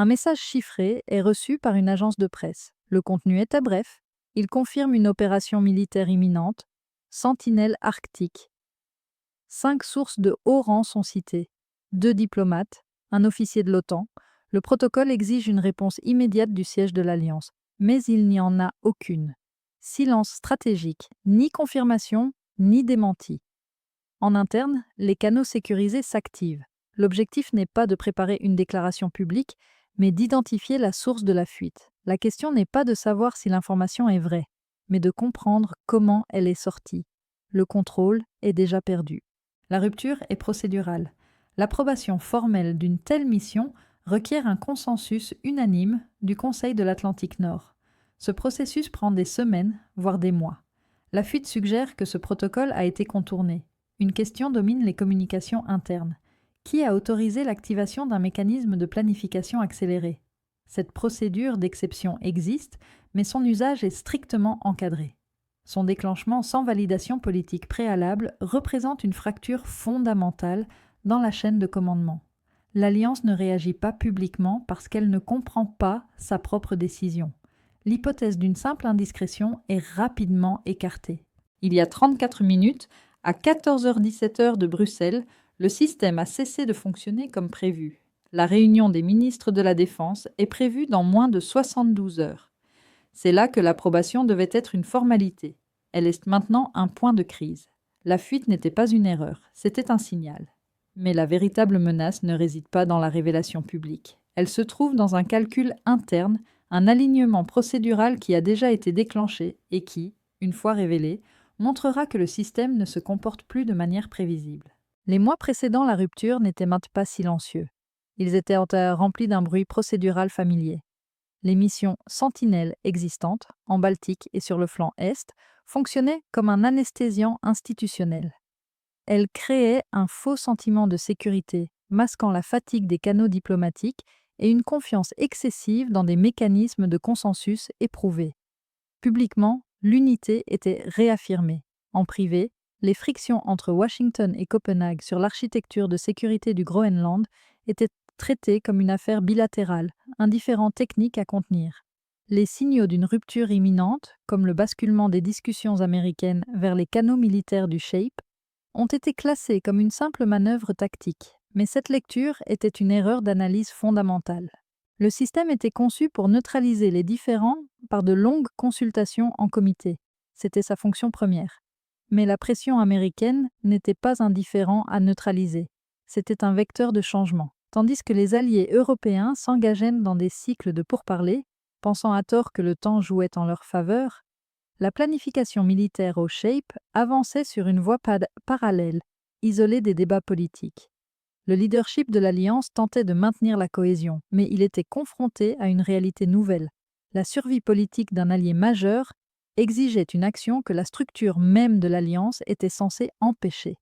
Un message chiffré est reçu par une agence de presse. Le contenu était bref. Il confirme une opération militaire imminente. Sentinelle arctique. 5 sources de haut rang sont citées. 2 diplomates, un officier de l'OTAN. Le protocole exige une réponse immédiate du siège de l'Alliance, mais il n'y en a aucune. Silence stratégique, ni confirmation, ni démenti. En interne, les canaux sécurisés s'activent. L'objectif n'est pas de préparer une déclaration publique, mais d'identifier la source de la fuite. La question n'est pas de savoir si l'information est vraie, mais de comprendre comment elle est sortie. Le contrôle est déjà perdu. La rupture est procédurale. L'approbation formelle d'une telle mission requiert un consensus unanime du Conseil de l'Atlantique Nord. Ce processus prend des semaines, voire des mois. La fuite suggère que ce protocole a été contourné. Une question domine les communications internes. Qui a autorisé l'activation d'un mécanisme de planification accélérée? Cette procédure d'exception existe, mais son usage est strictement encadré. Son déclenchement sans validation politique préalable représente une fracture fondamentale dans la chaîne de commandement. L'Alliance ne réagit pas publiquement parce qu'elle ne comprend pas sa propre décision. L'hypothèse d'une simple indiscrétion est rapidement écartée. Il y a 34 minutes, à 14h-17h de Bruxelles, le système a cessé de fonctionner comme prévu. La réunion des ministres de la Défense est prévue dans moins de 72 heures. C'est là que l'approbation devait être une formalité. Elle est maintenant un point de crise. La fuite n'était pas une erreur, c'était un signal. Mais la véritable menace ne réside pas dans la révélation publique. Elle se trouve dans un calcul interne, un alignement procédural qui a déjà été déclenché et qui, une fois révélé, montrera que le système ne se comporte plus de manière prévisible. Les mois précédant la rupture n'étaient maintenant pas silencieux. Ils étaient remplis d'un bruit procédural familier. Les missions Sentinelle existantes, en Baltique et sur le flanc Est, fonctionnaient comme un anesthésiant institutionnel. Elles créaient un faux sentiment de sécurité, masquant la fatigue des canaux diplomatiques et une confiance excessive dans des mécanismes de consensus éprouvés. Publiquement, l'unité était réaffirmée. En privé, les frictions entre Washington et Copenhague sur l'architecture de sécurité du Groenland étaient traitées comme une affaire bilatérale, un différend technique à contenir. Les signaux d'une rupture imminente, comme le basculement des discussions américaines vers les canaux militaires du SHAPE, ont été classés comme une simple manœuvre tactique. Mais cette lecture était une erreur d'analyse fondamentale. Le système était conçu pour neutraliser les différends par de longues consultations en comité. C'était sa fonction première. Mais la pression américaine n'était pas un différend à neutraliser. C'était un vecteur de changement. Tandis que les alliés européens s'engageaient dans des cycles de pourparlers, pensant à tort que le temps jouait en leur faveur, la planification militaire au SHAPE avançait sur une voie parallèle, isolée des débats politiques. Le leadership de l'Alliance tentait de maintenir la cohésion, mais il était confronté à une réalité nouvelle. La survie politique d'un allié majeur exigeait une action que la structure même de l'Alliance était censée empêcher.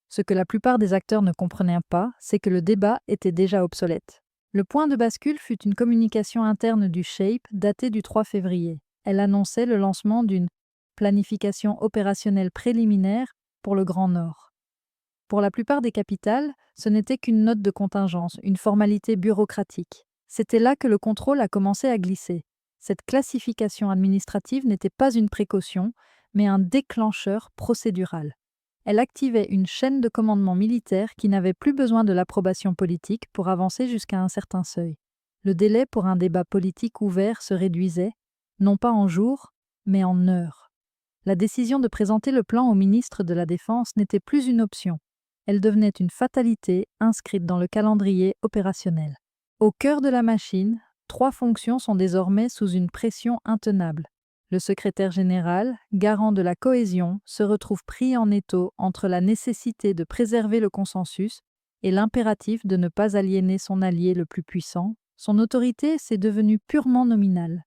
Ce que la plupart des acteurs ne comprenaient pas, c'est que le débat était déjà obsolète. Le point de bascule fut une communication interne du SHAPE datée du 3 février. Elle annonçait le lancement d'une planification opérationnelle préliminaire pour le Grand Nord. Pour la plupart des capitales, ce n'était qu'une note de contingence, une formalité bureaucratique. C'était là que le contrôle a commencé à glisser. Cette classification administrative n'était pas une précaution, mais un déclencheur procédural. Elle activait une chaîne de commandement militaire qui n'avait plus besoin de l'approbation politique pour avancer jusqu'à un certain seuil. Le délai pour un débat politique ouvert se réduisait, non pas en jours, mais en heures. La décision de présenter le plan au ministre de la Défense n'était plus une option. Elle devenait une fatalité inscrite dans le calendrier opérationnel. Au cœur de la machine, 3 fonctions sont désormais sous une pression intenable. Le secrétaire général, garant de la cohésion, se retrouve pris en étau entre la nécessité de préserver le consensus et l'impératif de ne pas aliéner son allié le plus puissant. Son autorité s'est devenue purement nominale.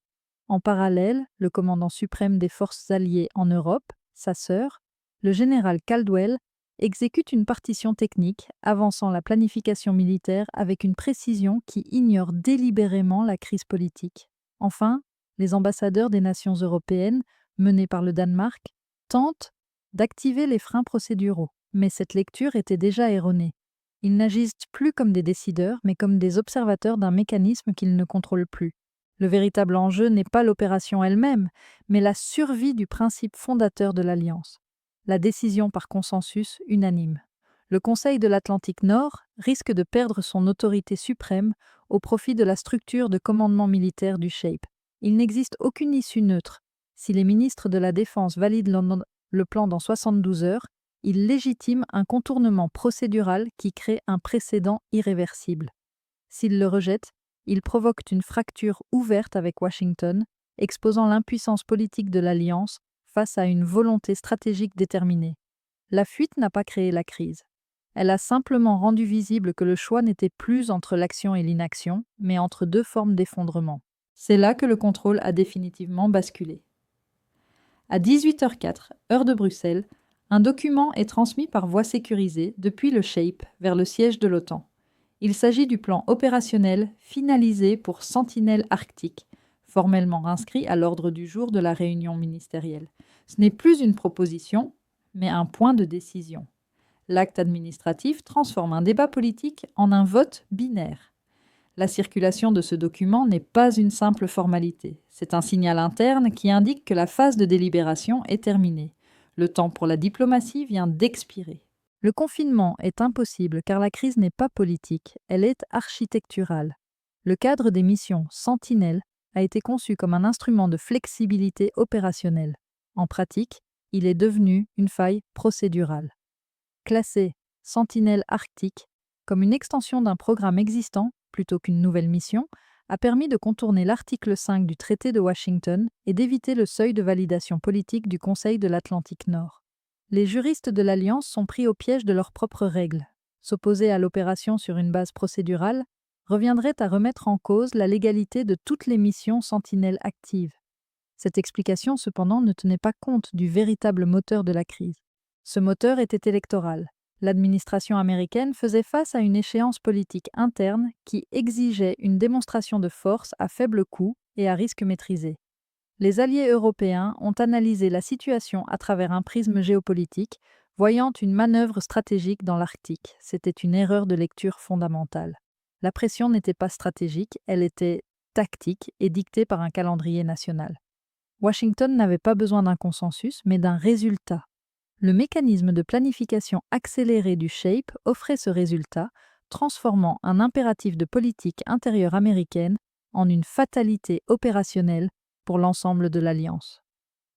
En parallèle, le commandant suprême des forces alliées en Europe, sa sœur, le général Caldwell, exécute une partition technique avançant la planification militaire avec une précision qui ignore délibérément la crise politique. Enfin, les ambassadeurs des nations européennes, menés par le Danemark, tentent d'activer les freins procéduraux. Mais cette lecture était déjà erronée. Ils n'agissent plus comme des décideurs, mais comme des observateurs d'un mécanisme qu'ils ne contrôlent plus. Le véritable enjeu n'est pas l'opération elle-même, mais la survie du principe fondateur de l'Alliance, la décision par consensus unanime. Le Conseil de l'Atlantique Nord risque de perdre son autorité suprême au profit de la structure de commandement militaire du SHAPE. Il n'existe aucune issue neutre. Si les ministres de la Défense valident le plan dans 72 heures, ils légitiment un contournement procédural qui crée un précédent irréversible. S'ils le rejettent, ils provoquent une fracture ouverte avec Washington, exposant l'impuissance politique de l'Alliance face à une volonté stratégique déterminée. La fuite n'a pas créé la crise. Elle a simplement rendu visible que le choix n'était plus entre l'action et l'inaction, mais entre deux formes d'effondrement. C'est là que le contrôle a définitivement basculé. À 18h04, heure de Bruxelles, un document est transmis par voie sécurisée depuis le SHAPE vers le siège de l'OTAN. Il s'agit du plan opérationnel finalisé pour Sentinelle Arctique, formellement inscrit à l'ordre du jour de la réunion ministérielle. Ce n'est plus une proposition, mais un point de décision. L'acte administratif transforme un débat politique en un vote binaire. La circulation de ce document n'est pas une simple formalité. C'est un signal interne qui indique que la phase de délibération est terminée. Le temps pour la diplomatie vient d'expirer. Le confinement est impossible car la crise n'est pas politique, elle est architecturale. Le cadre des missions Sentinelle a été conçu comme un instrument de flexibilité opérationnelle. En pratique, il est devenu une faille procédurale. Classer Sentinelle Arctique comme une extension d'un programme existant plutôt qu'une nouvelle mission a permis de contourner l'article 5 du traité de Washington et d'éviter le seuil de validation politique du Conseil de l'Atlantique Nord. Les juristes de l'Alliance sont pris au piège de leurs propres règles. S'opposer à l'opération sur une base procédurale reviendrait à remettre en cause la légalité de toutes les missions Sentinelle actives. Cette explication, cependant, ne tenait pas compte du véritable moteur de la crise. Ce moteur était électoral. L'administration américaine faisait face à une échéance politique interne qui exigeait une démonstration de force à faible coût et à risque maîtrisé. Les alliés européens ont analysé la situation à travers un prisme géopolitique, voyant une manœuvre stratégique dans l'Arctique. C'était une erreur de lecture fondamentale. La pression n'était pas stratégique, elle était tactique et dictée par un calendrier national. Washington n'avait pas besoin d'un consensus, mais d'un résultat. Le mécanisme de planification accélérée du SHAPE offrait ce résultat, transformant un impératif de politique intérieure américaine en une fatalité opérationnelle pour l'ensemble de l'Alliance.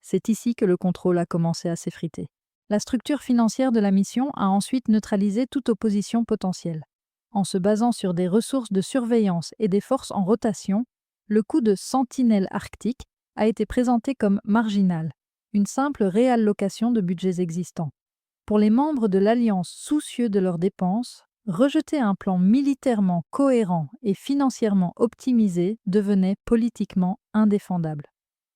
C'est ici que le contrôle a commencé à s'effriter. La structure financière de la mission a ensuite neutralisé toute opposition potentielle. En se basant sur des ressources de surveillance et des forces en rotation, le coût de Sentinelle Arctique a été présenté comme marginal, une simple réallocation de budgets existants. Pour les membres de l'Alliance soucieux de leurs dépenses, rejeter un plan militairement cohérent et financièrement optimisé devenait politiquement indéfendable.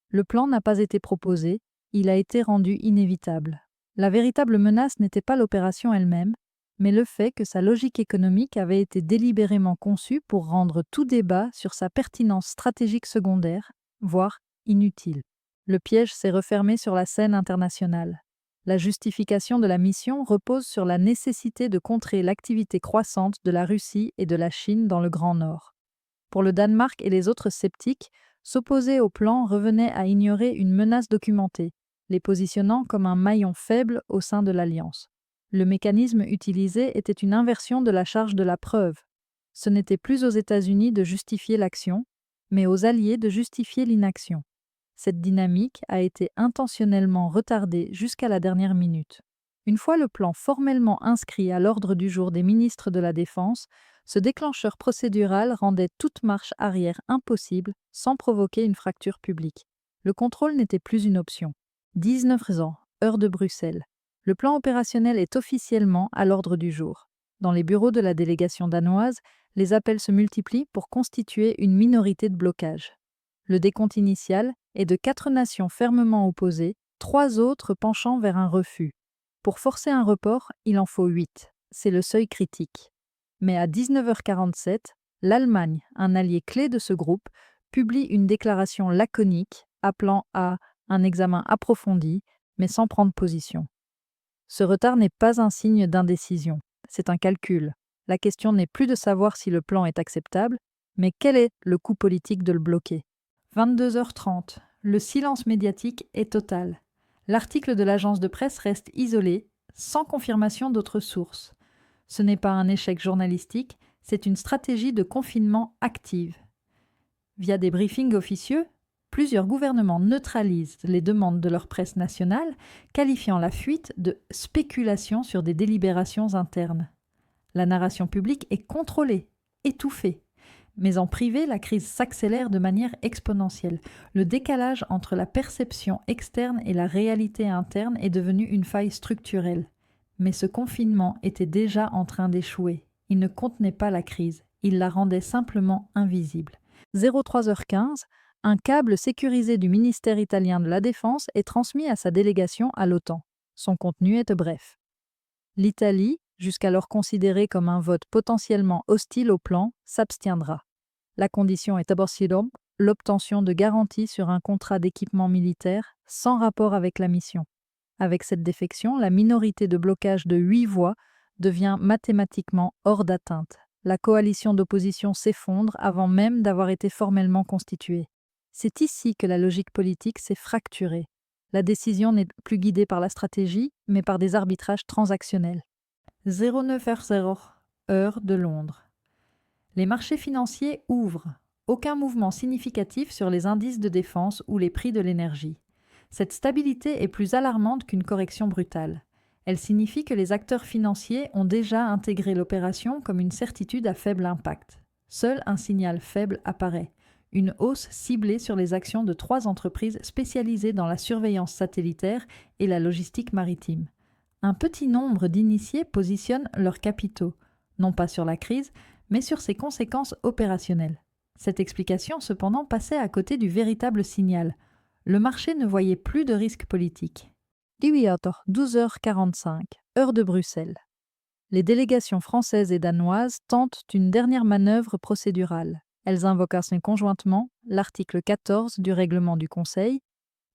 Le plan n'a pas été proposé, il a été rendu inévitable. La véritable menace n'était pas l'opération elle-même, mais le fait que sa logique économique avait été délibérément conçue pour rendre tout débat sur sa pertinence stratégique secondaire, voire inutile. Le piège s'est refermé sur la scène internationale. La justification de la mission repose sur la nécessité de contrer l'activité croissante de la Russie et de la Chine dans le Grand Nord. Pour le Danemark et les autres sceptiques, s'opposer au plan revenait à ignorer une menace documentée, les positionnant comme un maillon faible au sein de l'Alliance. Le mécanisme utilisé était une inversion de la charge de la preuve. Ce n'était plus aux États-Unis de justifier l'action, mais aux Alliés de justifier l'inaction. Cette dynamique a été intentionnellement retardée jusqu'à la dernière minute. Une fois le plan formellement inscrit à l'ordre du jour des ministres de la Défense, ce déclencheur procédural rendait toute marche arrière impossible sans provoquer une fracture publique. Le contrôle n'était plus une option. 19 ans, heure de Bruxelles. Le plan opérationnel est officiellement à l'ordre du jour. Dans les bureaux de la délégation danoise, les appels se multiplient pour constituer une minorité de blocage. Le décompte initial est de 4 nations fermement opposées, 3 autres penchant vers un refus. Pour forcer un report, il en faut 8. C'est le seuil critique. Mais à 19h47, l'Allemagne, un allié clé de ce groupe, publie une déclaration laconique appelant à un examen approfondi, mais sans prendre position. Ce retard n'est pas un signe d'indécision, c'est un calcul. La question n'est plus de savoir si le plan est acceptable, mais quel est le coût politique de le bloquer. 22h30. Le silence médiatique est total. L'article de l'agence de presse reste isolé, sans confirmation d'autres sources. Ce n'est pas un échec journalistique, c'est une stratégie de confinement active. Via des briefings officieux, plusieurs gouvernements neutralisent les demandes de leur presse nationale, qualifiant la fuite de spéculation sur des délibérations internes. La narration publique est contrôlée, étouffée. Mais en privé, la crise s'accélère de manière exponentielle. Le décalage entre la perception externe et la réalité interne est devenu une faille structurelle. Mais ce confinement était déjà en train d'échouer. Il ne contenait pas la crise, il la rendait simplement invisible. 03h15, un câble sécurisé du ministère italien de la Défense est transmis à sa délégation à l'OTAN. Son contenu est bref. L'Italie, jusqu'alors considérée comme un vote potentiellement hostile au plan, s'abstiendra. La condition est d'abord l'obtention de garanties sur un contrat d'équipement militaire sans rapport avec la mission. Avec cette défection, la minorité de blocage de 8 voix devient mathématiquement hors d'atteinte. La coalition d'opposition s'effondre avant même d'avoir été formellement constituée. C'est ici que la logique politique s'est fracturée. La décision n'est plus guidée par la stratégie, mais par des arbitrages transactionnels. 09h00, heure de Londres. Les marchés financiers ouvrent. Aucun mouvement significatif sur les indices de défense ou les prix de l'énergie. Cette stabilité est plus alarmante qu'une correction brutale. Elle signifie que les acteurs financiers ont déjà intégré l'opération comme une certitude à faible impact. Seul un signal faible apparaît, une hausse ciblée sur les actions de 3 entreprises spécialisées dans la surveillance satellitaire et la logistique maritime. Un petit nombre d'initiés positionnent leurs capitaux, non pas sur la crise, mais sur ses conséquences opérationnelles. Cette explication, cependant, passait à côté du véritable signal. Le marché ne voyait plus de risque politique. 12h45, heure de Bruxelles. Les délégations françaises et danoises tentent une dernière manœuvre procédurale. Elles invoquent conjointement l'article 14 du règlement du Conseil,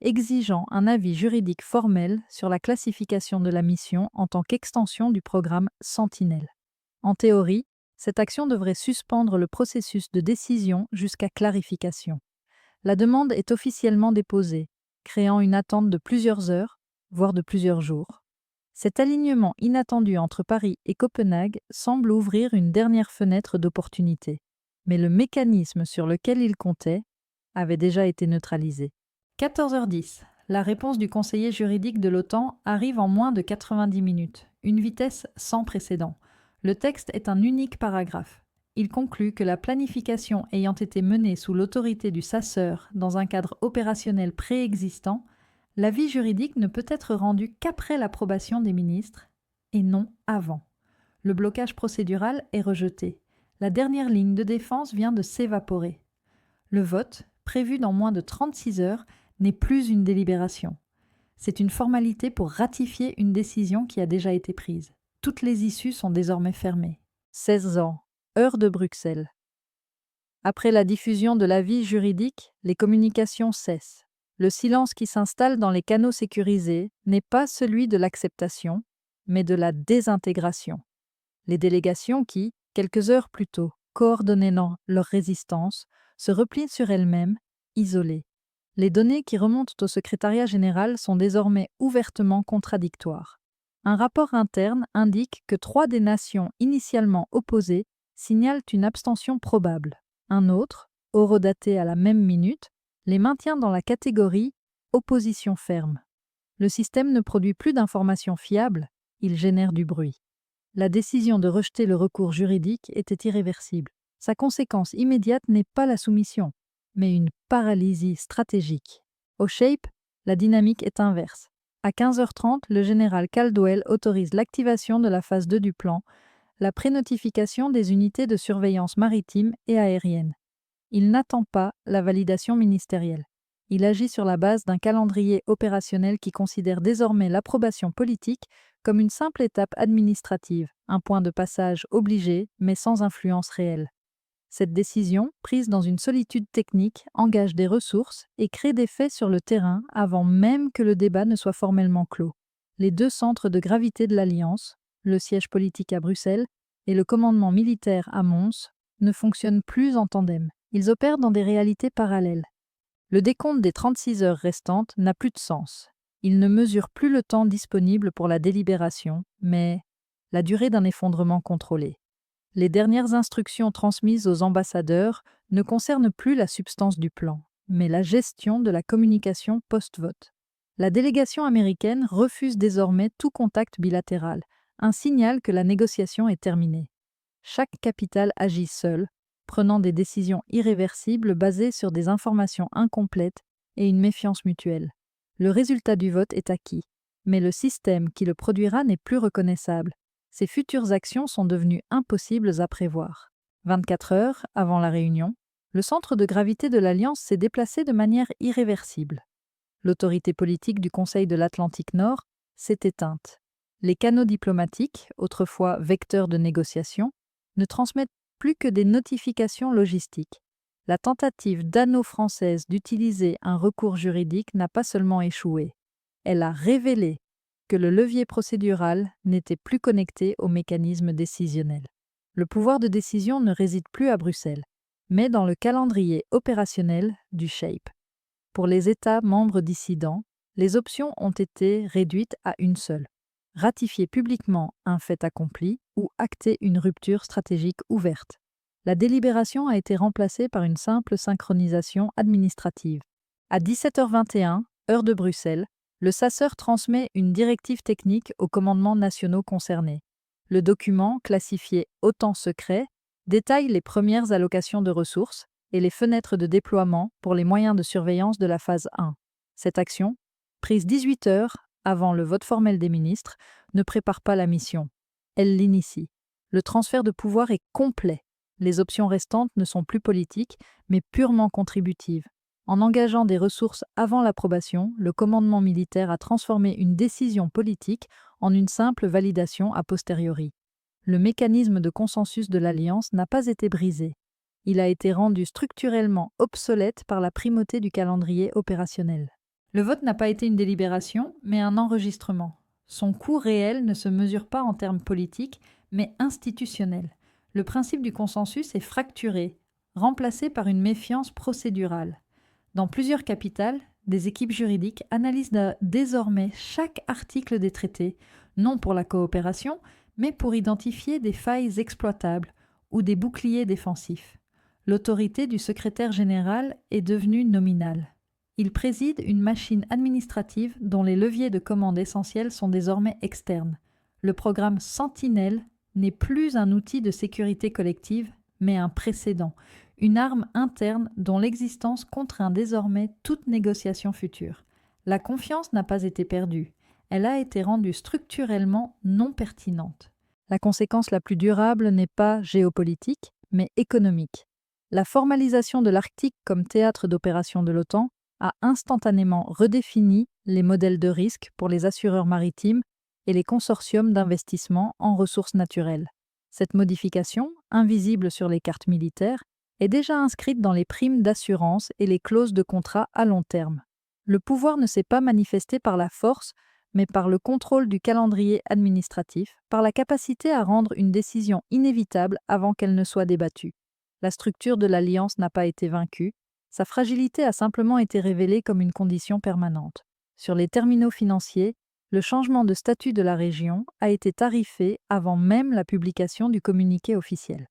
exigeant un avis juridique formel sur la classification de la mission en tant qu'extension du programme Sentinelle. En théorie, cette action devrait suspendre le processus de décision jusqu'à clarification. La demande est officiellement déposée, créant une attente de plusieurs heures, voire de plusieurs jours. Cet alignement inattendu entre Paris et Copenhague semble ouvrir une dernière fenêtre d'opportunité, mais le mécanisme sur lequel il comptait avait déjà été neutralisé. 14h10. La réponse du conseiller juridique de l'OTAN arrive en moins de 90 minutes, une vitesse sans précédent. Le texte est un unique paragraphe. Il conclut que la planification ayant été menée sous l'autorité du chasseur dans un cadre opérationnel préexistant, l'avis juridique ne peut être rendu qu'après l'approbation des ministres, et non avant. Le blocage procédural est rejeté. La dernière ligne de défense vient de s'évaporer. Le vote, prévu dans moins de 36 heures, n'est plus une délibération. C'est une formalité pour ratifier une décision qui a déjà été prise. Toutes les issues sont désormais fermées. 16 ans, heure de Bruxelles. Après la diffusion de l'avis juridique, les communications cessent. Le silence qui s'installe dans les canaux sécurisés n'est pas celui de l'acceptation, mais de la désintégration. Les délégations qui, quelques heures plus tôt, coordonnaient leur résistance, se replient sur elles-mêmes, isolées. Les données qui remontent au secrétariat général sont désormais ouvertement contradictoires. Un rapport interne indique que 3 des nations initialement opposées signalent une abstention probable. Un autre, horodaté à la même minute, les maintient dans la catégorie « opposition ferme ». Le système ne produit plus d'informations fiables, il génère du bruit. La décision de rejeter le recours juridique était irréversible. Sa conséquence immédiate n'est pas la soumission, mais une paralysie stratégique. Au SHAPE, la dynamique est inverse. À 15h30, le général Caldwell autorise l'activation de la phase 2 du plan, la prénotification des unités de surveillance maritime et aérienne. Il n'attend pas la validation ministérielle. Il agit sur la base d'un calendrier opérationnel qui considère désormais l'approbation politique comme une simple étape administrative, un point de passage obligé mais sans influence réelle. Cette décision, prise dans une solitude technique, engage des ressources et crée des faits sur le terrain avant même que le débat ne soit formellement clos. Les 2 centres de gravité de l'Alliance, le siège politique à Bruxelles et le commandement militaire à Mons ne fonctionnent plus en tandem. Ils opèrent dans des réalités parallèles. Le décompte des 36 heures restantes n'a plus de sens. Il ne mesure plus le temps disponible pour la délibération, mais la durée d'un effondrement contrôlé. Les dernières instructions transmises aux ambassadeurs ne concernent plus la substance du plan, mais la gestion de la communication post-vote. La délégation américaine refuse désormais tout contact bilatéral, un signal que la négociation est terminée. Chaque capitale agit seule, prenant des décisions irréversibles basées sur des informations incomplètes et une méfiance mutuelle. Le résultat du vote est acquis, mais le système qui le produira n'est plus reconnaissable. Ses futures actions sont devenues impossibles à prévoir. 24 heures avant la réunion, le centre de gravité de l'Alliance s'est déplacé de manière irréversible. L'autorité politique du Conseil de l'Atlantique Nord s'est éteinte. Les canaux diplomatiques, autrefois vecteurs de négociation, ne transmettent plus que des notifications logistiques. La tentative dano-française d'utiliser un recours juridique n'a pas seulement échoué, elle a révélé que le levier procédural n'était plus connecté au mécanisme décisionnel. Le pouvoir de décision ne réside plus à Bruxelles, mais dans le calendrier opérationnel du SHAPE. Pour les États membres dissidents, les options ont été réduites à une seule: ratifier publiquement un fait accompli ou acter une rupture stratégique ouverte. La délibération a été remplacée par une simple synchronisation administrative. À 17h21, heure de Bruxelles, le SACEUR transmet une directive technique aux commandements nationaux concernés. Le document, classifié OTAN secret, détaille les premières allocations de ressources et les fenêtres de déploiement pour les moyens de surveillance de la phase 1. Cette action, prise 18 heures avant le vote formel des ministres, ne prépare pas la mission. Elle l'initie. Le transfert de pouvoir est complet. Les options restantes ne sont plus politiques, mais purement contributives. En engageant des ressources avant l'approbation, le commandement militaire a transformé une décision politique en une simple validation a posteriori. Le mécanisme de consensus de l'Alliance n'a pas été brisé. Il a été rendu structurellement obsolète par la primauté du calendrier opérationnel. Le vote n'a pas été une délibération, mais un enregistrement. Son coût réel ne se mesure pas en termes politiques, mais institutionnels. Le principe du consensus est fracturé, remplacé par une méfiance procédurale. Dans plusieurs capitales, des équipes juridiques analysent désormais chaque article des traités, non pour la coopération, mais pour identifier des failles exploitables ou des boucliers défensifs. L'autorité du secrétaire général est devenue nominale. Il préside une machine administrative dont les leviers de commande essentiels sont désormais externes. Le programme Sentinelle n'est plus un outil de sécurité collective, mais un précédent, une arme interne dont l'existence contraint désormais toute négociation future. La confiance n'a pas été perdue, elle a été rendue structurellement non pertinente. La conséquence la plus durable n'est pas géopolitique, mais économique. La formalisation de l'Arctique comme théâtre d'opération de l'OTAN a instantanément redéfini les modèles de risque pour les assureurs maritimes et les consortiums d'investissement en ressources naturelles. Cette modification, invisible sur les cartes militaires, est déjà inscrite dans les primes d'assurance et les clauses de contrat à long terme. Le pouvoir ne s'est pas manifesté par la force, mais par le contrôle du calendrier administratif, par la capacité à rendre une décision inévitable avant qu'elle ne soit débattue. La structure de l'Alliance n'a pas été vaincue, sa fragilité a simplement été révélée comme une condition permanente. Sur les terminaux financiers, le changement de statut de la région a été tarifé avant même la publication du communiqué officiel.